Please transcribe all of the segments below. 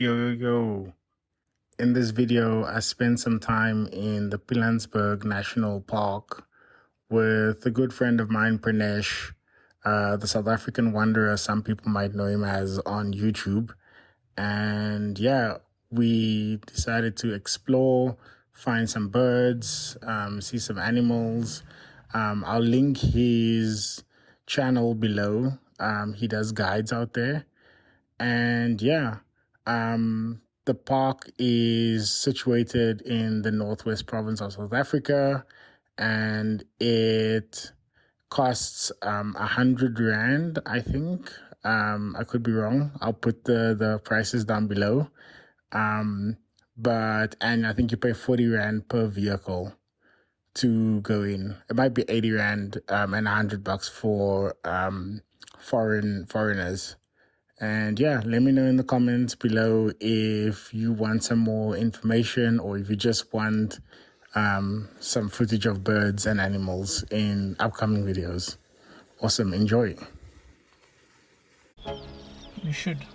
Yo, yo, yo. In this video, I spent some time in the Pilanesburg National Park with a good friend of mine, Pranesh, the South African Wanderer, some people might know him as on YouTube. And yeah, we decided to explore, find some birds, see some animals. I'll link his channel below. He does guides out there. And yeah, the park is situated in the northwest province of South Africa, and it costs 100 rand, I think. I could be wrong. I'll put the prices down below. And I think you pay 40 rand per vehicle to go in. It might be 80 rand and $100 for foreigners. And yeah, let me know in the comments below if you want some more information or if you just want some footage of birds and animals in upcoming videos. Awesome, enjoy. You should.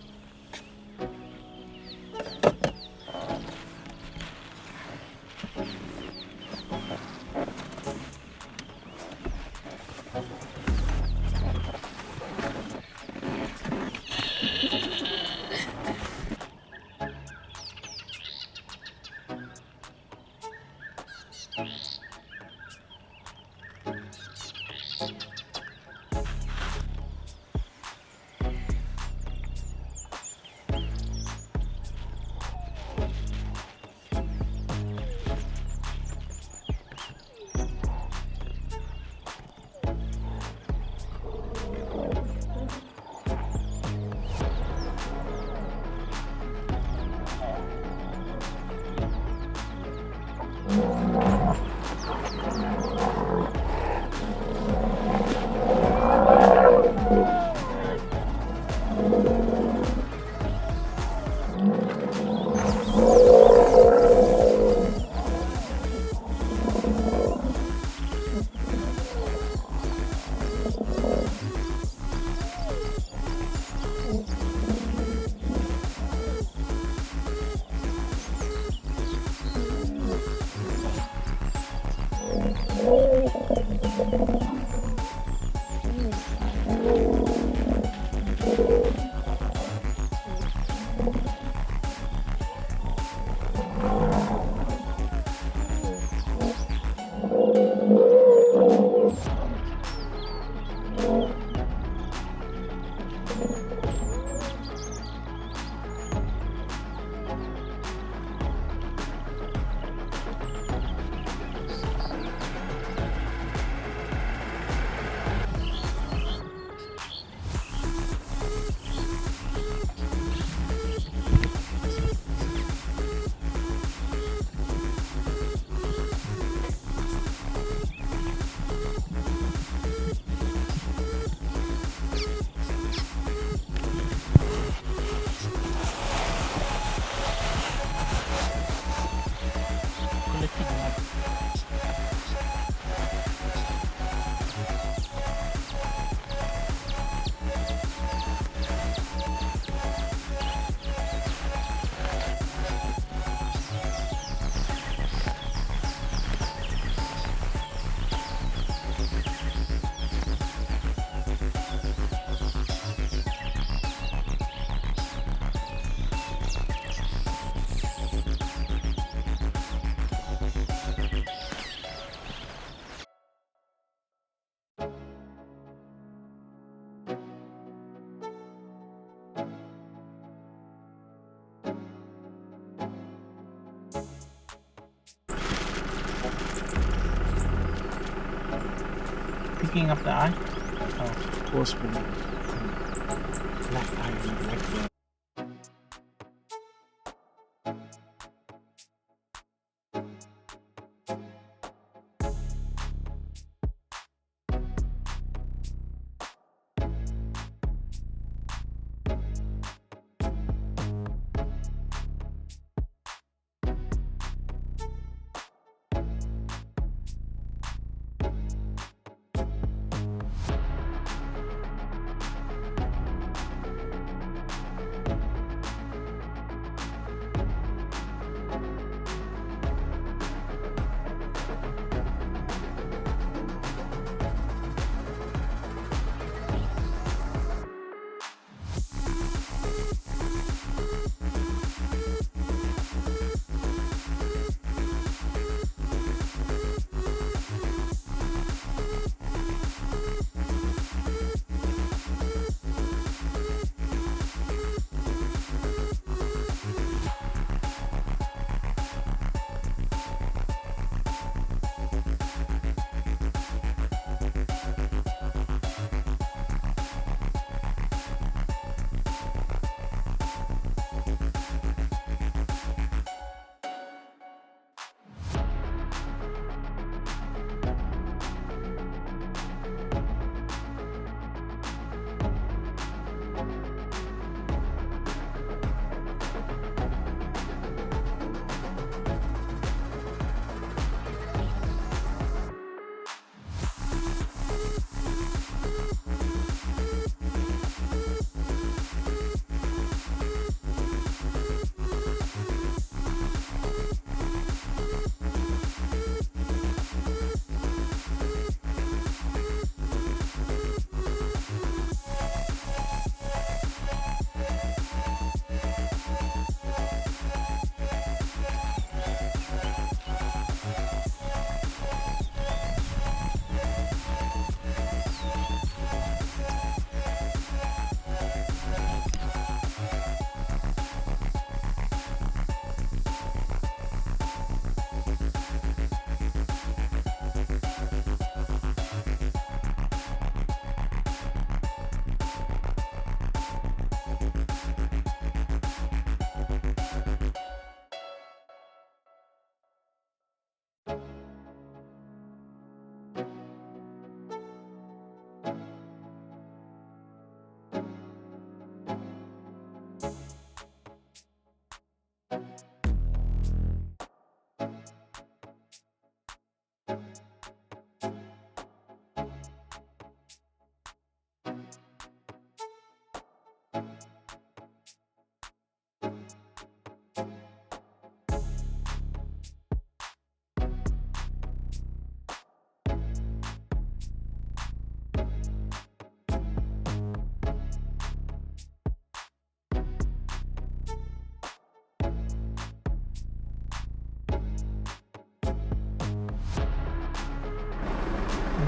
Picking up the eye? Oh, Of course, man. black eye, black bird.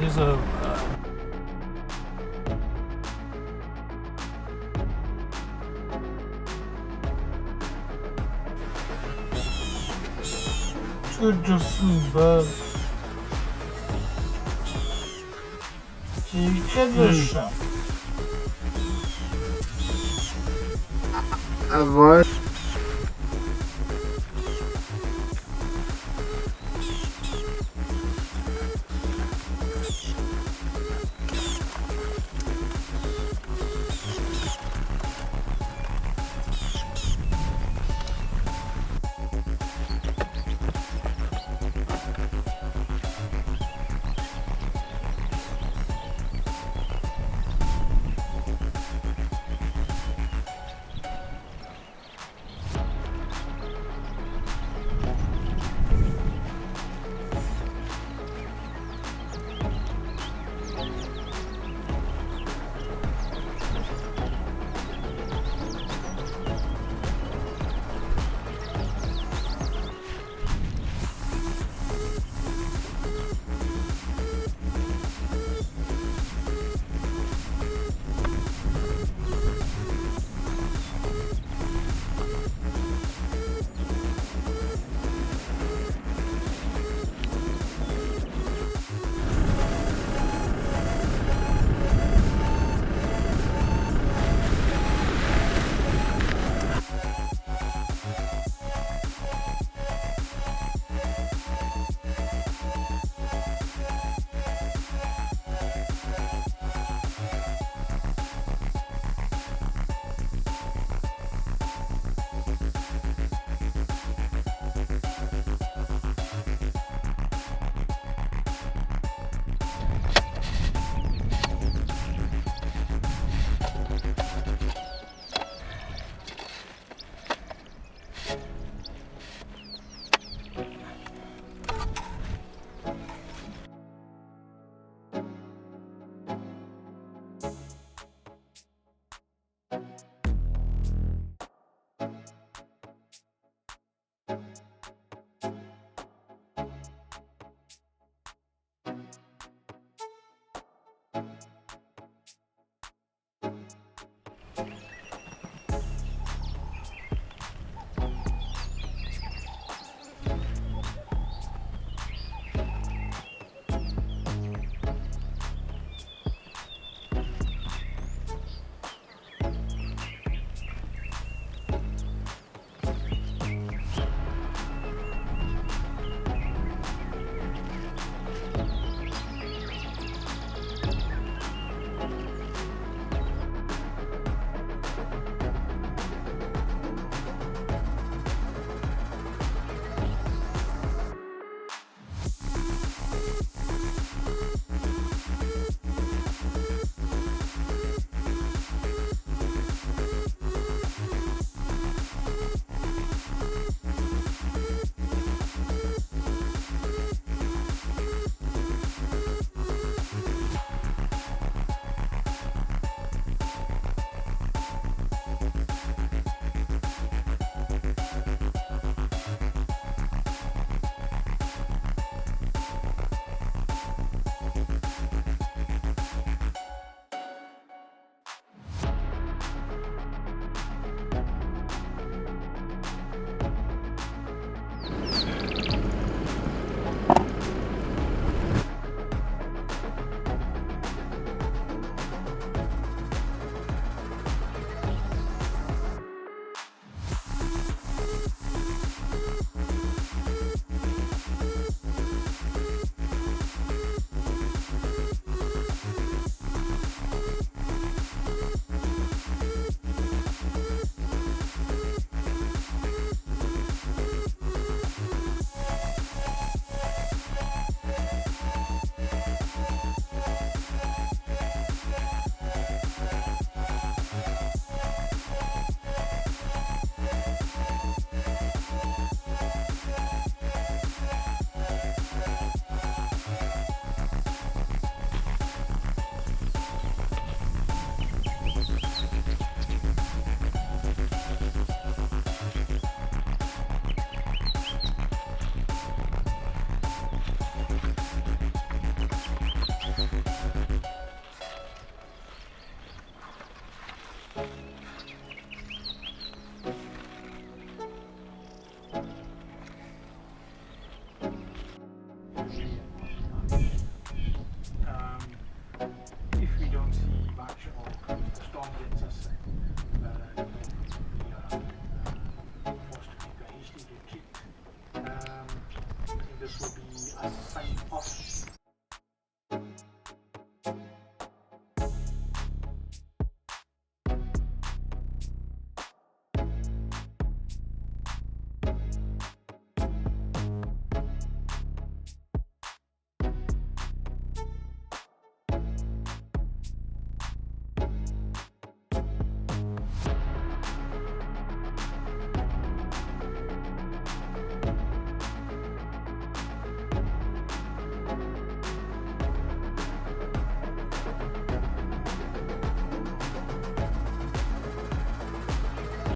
is a çocuğusun be. Çekilirsin. Was?